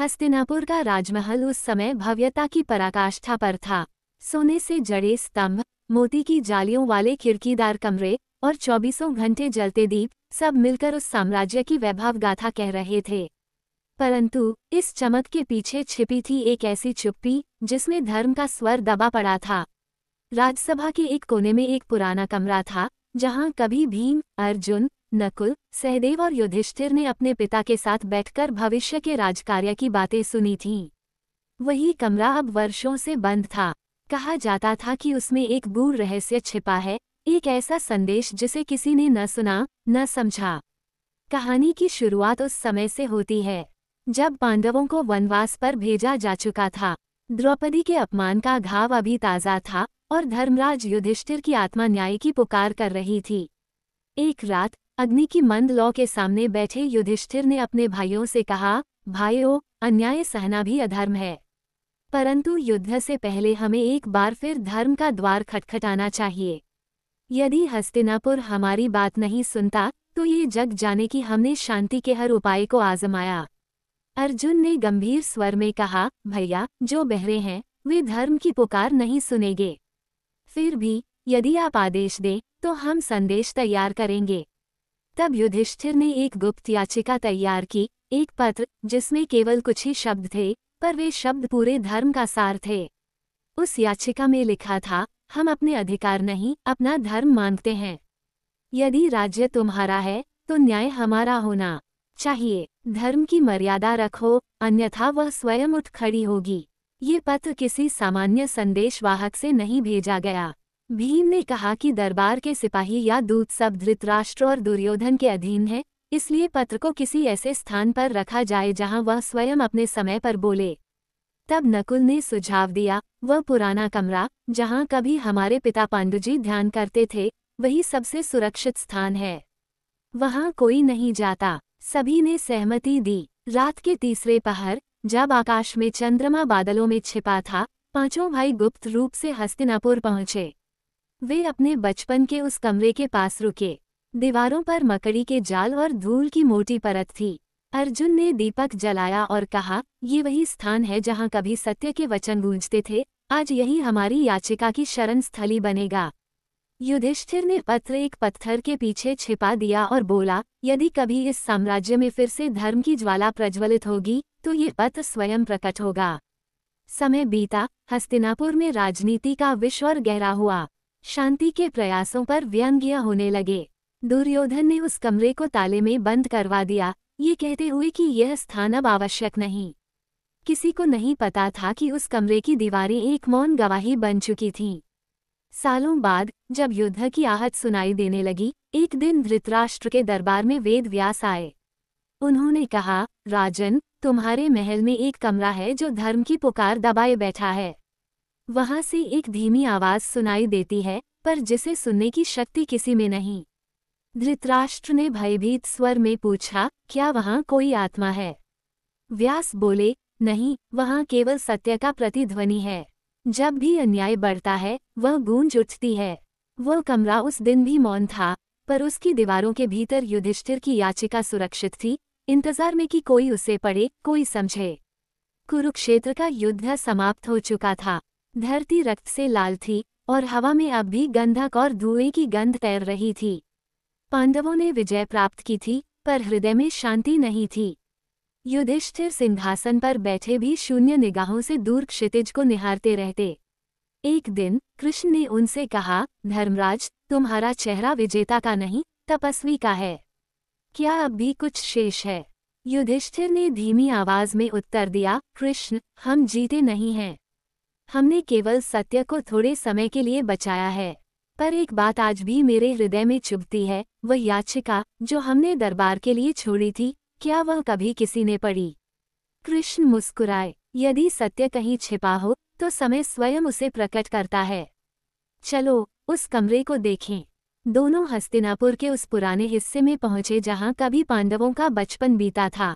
हस्तिनापुर का राजमहल उस समय भव्यता की पराकाष्ठा पर था। सोने से जड़े स्तंभ, मोती की जालियों वाले खिड़कीदार कमरे और 24 घंटे जलते दीप सब मिलकर उस साम्राज्य की वैभव गाथा कह रहे थे। परंतु इस चमक के पीछे छिपी थी एक ऐसी चुप्पी जिसमें धर्म का स्वर दबा पड़ा था। राजसभा के एक कोने में एक पुराना कमरा था, जहां कभी भीम, अर्जुन, नकुल, सहदेव और युधिष्ठिर ने अपने पिता के साथ बैठकर भविष्य के राजकार्य की बातें सुनी थीं। वही कमरा अब वर्षों से बंद था। कहा जाता था कि उसमें एक गूढ़ रहस्य छिपा है, एक ऐसा संदेश जिसे किसी ने न सुना, न समझा। कहानी की शुरुआत उस समय से होती है जब पांडवों को वनवास पर भेजा जा चुका था। द्रौपदी के अपमान का घाव अभी ताज़ा था और धर्मराज युधिष्ठिर की आत्मा न्याय की पुकार कर रही थी। एक रात अग्नि की मंद लौ के सामने बैठे युधिष्ठिर ने अपने भाइयों से कहा, भाइयों, अन्याय सहना भी अधर्म है, परंतु युद्ध से पहले हमें एक बार फिर धर्म का द्वार खटखटाना चाहिए। यदि हस्तिनापुर हमारी बात नहीं सुनता तो ये जग जाने कि हमने शांति के हर उपाय को आजमाया। अर्जुन ने गंभीर स्वर में कहा, भैया, जो बहरे हैं वे धर्म की पुकार नहीं सुनेंगे। फिर भी यदि आप आदेश दें तो हम संदेश तैयार करेंगे। तब युधिष्ठिर ने एक गुप्त याचिका तैयार की, एक पत्र जिसमें केवल कुछ ही शब्द थे, पर वे शब्द पूरे धर्म का सार थे। उस याचिका में लिखा था, हम अपने अधिकार नहीं, अपना धर्म मांगते हैं। यदि राज्य तुम्हारा है तो न्याय हमारा होना चाहिए। धर्म की मर्यादा रखो, अन्यथा वह स्वयं उठ खड़ी होगी। ये पत्र किसी सामान्य संदेशवाहक से नहीं भेजा गया। भीम ने कहा कि दरबार के सिपाही या दूत सब धृतराष्ट्र और दुर्योधन के अधीन है, इसलिए पत्र को किसी ऐसे स्थान पर रखा जाए जहां वह स्वयं अपने समय पर बोले। तब नकुल ने सुझाव दिया, वह पुराना कमरा जहां कभी हमारे पिता पांडुजी ध्यान करते थे, वही सबसे सुरक्षित स्थान है। वहां कोई नहीं जाता। सभी ने सहमति दी। रात के तीसरे पहर, जब आकाश में चंद्रमा बादलों में छिपा था, पांचों भाई गुप्त रूप से हस्तिनापुर पहुंचे। वे अपने बचपन के उस कमरे के पास रुके। दीवारों पर मकड़ी के जाल और धूल की मोटी परत थी। अर्जुन ने दीपक जलाया और कहा, ये वही स्थान है जहां कभी सत्य के वचन गूंजते थे, आज यही हमारी याचिका की शरण स्थली बनेगा। युधिष्ठिर ने पत्र एक पत्थर के पीछे छिपा दिया और बोला, यदि कभी इस साम्राज्य में फिर से धर्म की ज्वाला प्रज्वलित होगी तो ये पत्र स्वयं प्रकट होगा। समय बीता, हस्तिनापुर में राजनीति का विस्वर गहरा हुआ। शांति के प्रयासों पर व्यंग्य होने लगे। दुर्योधन ने उस कमरे को ताले में बंद करवा दिया, ये कहते हुए कि यह स्थान अब आवश्यक नहीं। किसी को नहीं पता था कि उस कमरे की दीवारें एक मौन गवाही बन चुकी थीं। सालों बाद जब युद्ध की आहट सुनाई देने लगी, एक दिन धृतराष्ट्र के दरबार में वेद व्यास आए। उन्होंने कहा, राजन, तुम्हारे महल में एक कमरा है जो धर्म की पुकार दबाए बैठा है। वहां से एक धीमी आवाज सुनाई देती है, पर जिसे सुनने की शक्ति किसी में नहीं। धृतराष्ट्र ने भयभीत स्वर में पूछा, क्या वहां कोई आत्मा है? व्यास बोले, नहीं, वहां केवल सत्य का प्रतिध्वनि है। जब भी अन्याय बढ़ता है वह गूंज उठती है। वह कमरा उस दिन भी मौन था, पर उसकी दीवारों के भीतर युधिष्ठिर की याचिका सुरक्षित थी, इंतजार में कि कोई उसे पढ़े, कोई समझे। कुरुक्षेत्र का युद्ध समाप्त हो चुका था। धरती रक्त से लाल थी और हवा में अब भी गंधक और धुएं की गंध तैर रही थी। पांडवों ने विजय प्राप्त की थी, पर हृदय में शांति नहीं थी। युधिष्ठिर सिंहासन पर बैठे भी शून्य निगाहों से दूर क्षितिज को निहारते रहते। एक दिन कृष्ण ने उनसे कहा, धर्मराज, तुम्हारा चेहरा विजेता का नहीं, तपस्वी का है। क्या अब भी कुछ शेष है? युधिष्ठिर ने धीमी आवाज में उत्तर दिया, कृष्ण, हम जीते नहीं हैं। हमने केवल सत्य को थोड़े समय के लिए बचाया है। पर एक बात आज भी मेरे हृदय में चुभती है, वह याचिका जो हमने दरबार के लिए छोड़ी थी, क्या वह कभी किसी ने पढ़ी? कृष्ण मुस्कुराए, यदि सत्य कहीं छिपा हो तो समय स्वयं उसे प्रकट करता है। चलो उस कमरे को देखें। दोनों हस्तिनापुर के उस पुराने हिस्से में पहुंचे जहां कभी पांडवों का बचपन बीता था।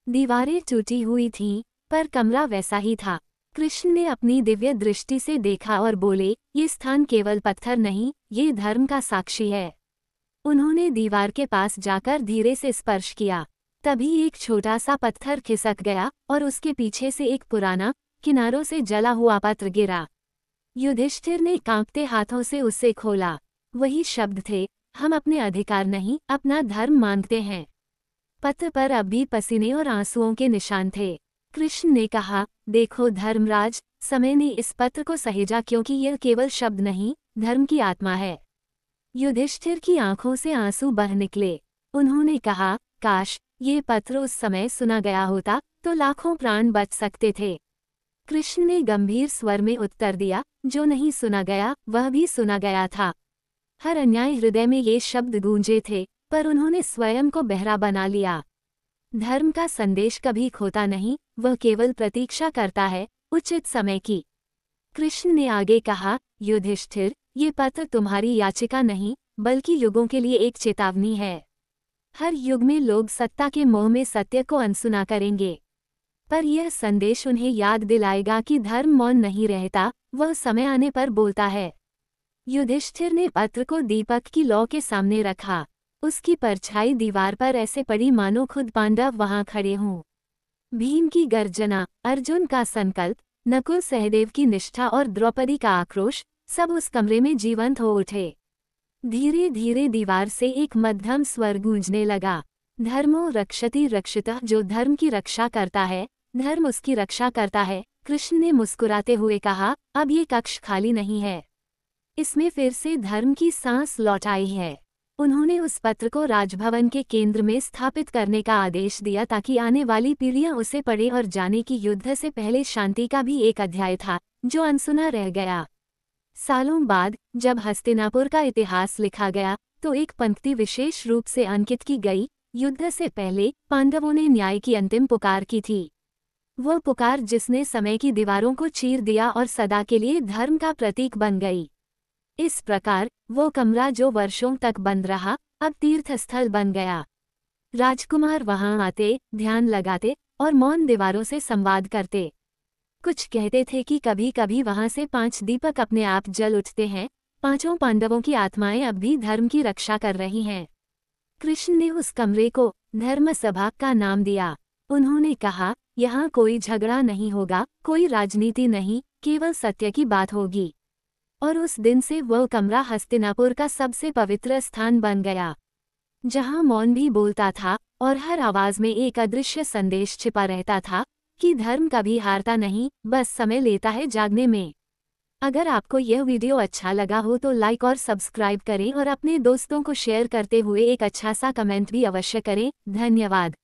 दीवारें टूटी हुई थीं, पर कमरा वैसा ही था। कृष्ण ने अपनी दिव्य दृष्टि से देखा और बोले, ये स्थान केवल पत्थर नहीं, ये धर्म का साक्षी है। उन्होंने दीवार के पास जाकर धीरे से स्पर्श किया। तभी एक छोटा सा पत्थर खिसक गया और उसके पीछे से एक पुराना, किनारों से जला हुआ पत्र गिरा। युधिष्ठिर ने कांपते हाथों से उसे खोला। वही शब्द थे, हम अपने अधिकार नहीं, अपना धर्म मांगते हैं। पत्र पर अब भी पसीने और आंसुओं के निशान थे। कृष्ण ने कहा, देखो धर्मराज, समय ने इस पत्र को सहेजा क्योंकि यह केवल शब्द नहीं, धर्म की आत्मा है। युधिष्ठिर की आंखों से आंसू बह निकले। उन्होंने कहा, काश ये पत्र उस समय सुना गया होता तो लाखों प्राण बच सकते थे। कृष्ण ने गंभीर स्वर में उत्तर दिया, जो नहीं सुना गया वह भी सुना गया था। हर अन्याय हृदय में ये शब्द गूंजे थे, पर उन्होंने स्वयं को बहरा बना लिया। धर्म का संदेश कभी खोता नहीं, वह केवल प्रतीक्षा करता है उचित समय की। कृष्ण ने आगे कहा, युधिष्ठिर, ये पत्र तुम्हारी याचिका नहीं, बल्कि युगों के लिए एक चेतावनी है। हर युग में लोग सत्ता के मोह में सत्य को अनसुना करेंगे, पर यह संदेश उन्हें याद दिलाएगा कि धर्म मौन नहीं रहता, वह समय आने पर बोलता है। युधिष्ठिर ने पत्र को दीपक की लौ के सामने रखा। उसकी परछाई दीवार पर ऐसे पड़ी मानो खुद पांडव वहां खड़े हों। भीम की गर्जना, अर्जुन का संकल्प, नकुल सहदेव की निष्ठा और द्रौपदी का आक्रोश, सब उस कमरे में जीवंत हो उठे। धीरे धीरे दीवार से एक मध्यम स्वर गूंजने लगा, धर्मो रक्षति रक्षितः, जो धर्म की रक्षा करता है, धर्म उसकी रक्षा करता है। कृष्ण ने मुस्कुराते हुए कहा, अब ये कक्ष खाली नहीं है, इसमें फिर से धर्म की सांस लौट आई है। उन्होंने उस पत्र को राजभवन के केंद्र में स्थापित करने का आदेश दिया ताकि आने वाली पीढ़ियां उसे पढ़े और जाने कि युद्ध से पहले शांति का भी एक अध्याय था जो अनसुना रह गया। सालों बाद जब हस्तिनापुर का इतिहास लिखा गया तो एक पंक्ति विशेष रूप से अंकित की गई, युद्ध से पहले पांडवों ने न्याय की अंतिम पुकार की थी। वह पुकार जिसने समय की दीवारों को चीर दिया और सदा के लिए धर्म का प्रतीक बन गई। इस प्रकार वो कमरा जो वर्षों तक बंद रहा, अब तीर्थस्थल बन गया। राजकुमार वहां आते, ध्यान लगाते और मौन दीवारों से संवाद करते। कुछ कहते थे कि कभी कभी वहां से 5 दीपक अपने आप जल उठते हैं। 5 पांडवों की आत्माएं अब भी धर्म की रक्षा कर रही हैं। कृष्ण ने उस कमरे को धर्म सभा का नाम दिया। उन्होंने कहा, यहाँ कोई झगड़ा नहीं होगा, कोई राजनीति नहीं, केवल सत्य की बात होगी। और उस दिन से वह कमरा हस्तिनापुर का सबसे पवित्र स्थान बन गया, जहां मौन भी बोलता था और हर आवाज में एक अदृश्य संदेश छिपा रहता था कि धर्म कभी हारता नहीं, बस समय लेता है जागने में। अगर आपको यह वीडियो अच्छा लगा हो तो लाइक और सब्सक्राइब करें और अपने दोस्तों को शेयर करते हुए एक अच्छा सा कमेंट भी अवश्य करें। धन्यवाद।